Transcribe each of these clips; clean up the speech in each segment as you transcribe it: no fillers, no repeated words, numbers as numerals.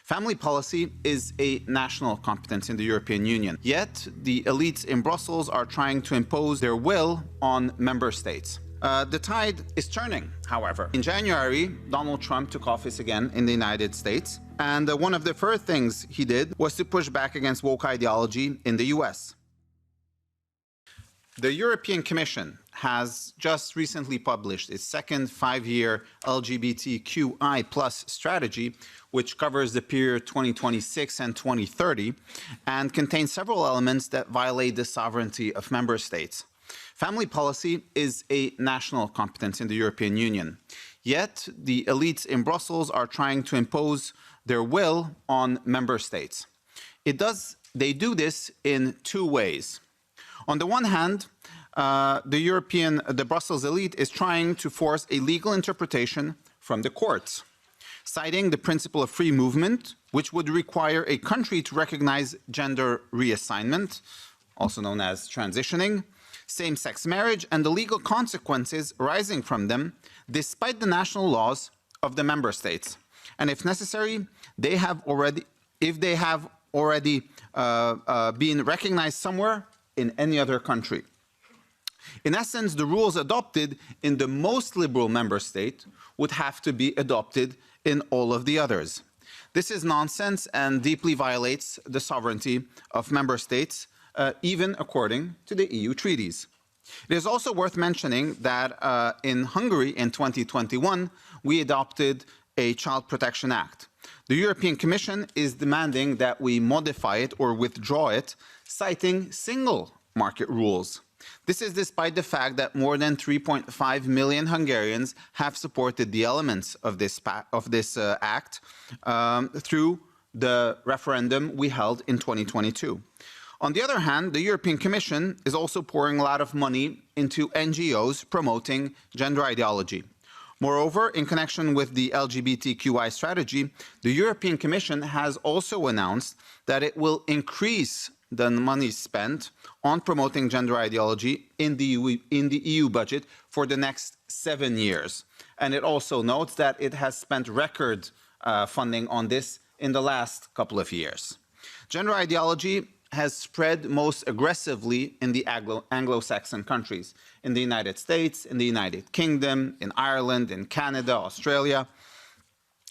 Family policy is a national competence in the European Union, yet the elites in Brussels are trying to impose their will on member states. The tide is turning, however. In January, Donald Trump took office again in the United States, and one of the first things he did was to push back against woke ideology in the US. The European Commission has just recently published its second five-year LGBTQI+ strategy, which covers the period 2026 and 2030, and contains several elements that violate the sovereignty of member states. Family policy is a national competence in the European Union, yet the elites in Brussels are trying to impose their will on member states. They do this in two ways. On the one hand, the Brussels elite is trying to force a legal interpretation from the courts, citing the principle of free movement, which would require a country to recognize gender reassignment, also known as transitioning, same-sex marriage, and the legal consequences arising from them, despite the national laws of the member states. And if necessary, if they have already been recognized somewhere in any other country. In essence, the rules adopted in the most liberal member state would have to be adopted in all of the others. This is nonsense and deeply violates the sovereignty of member states, even according to the EU treaties. It is also worth mentioning that in Hungary in 2021, we adopted a Child Protection Act. The European Commission is demanding that we modify it or withdraw it, citing single market rules. This is despite the fact that more than 3.5 million Hungarians have supported the elements of this act through the referendum we held in 2022. On the other hand, the European Commission is also pouring a lot of money into NGOs promoting gender ideology. Moreover, in connection with the LGBTQI strategy, the European Commission has also announced that it will increase the money spent on promoting gender ideology in the EU budget for the next 7 years. And it also notes that it has spent record funding on this in the last couple of years. Gender ideology has spread most aggressively in the Anglo-Saxon countries, in the United States, in the United Kingdom, in Ireland, in Canada, Australia.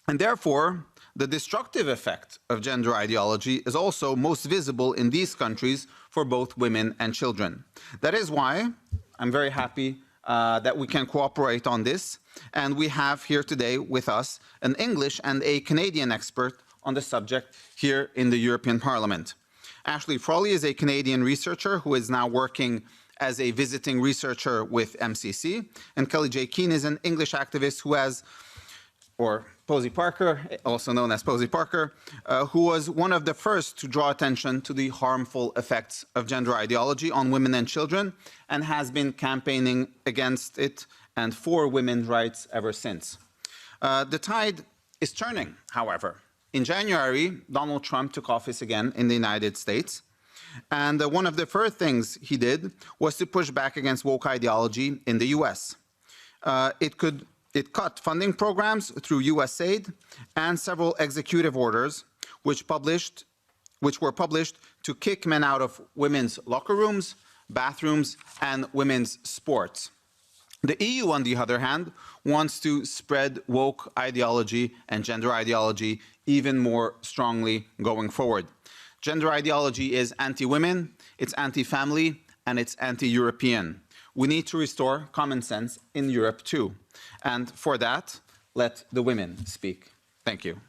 And therefore, the destructive effect of gender ideology is also most visible in these countries for both women and children. That is why I'm very happy that we can cooperate on this, and we have here today with us an English and a Canadian expert on the subject here in the European Parliament. Ashley Frawley is a Canadian researcher who is now working as a visiting researcher with MCC, and Kelly J. Keane is an English activist who has, or Posey Parker, also known as Posey Parker, who was one of the first to draw attention to the harmful effects of gender ideology on women and children, and has been campaigning against it and for women's rights ever since. The tide is turning, however. In January, Donald Trump took office again in the United States, and one of the first things he did was to push back against woke ideology in the US. It cut funding programs through USAID and several executive orders which were published to kick men out of women's locker rooms, bathrooms, and women's sports. The EU, on the other hand, wants to spread woke ideology and gender ideology even more strongly going forward. Gender ideology is anti-women, it's anti-family, and it's anti-European. We need to restore common sense in Europe too. And for that, let the women speak. Thank you.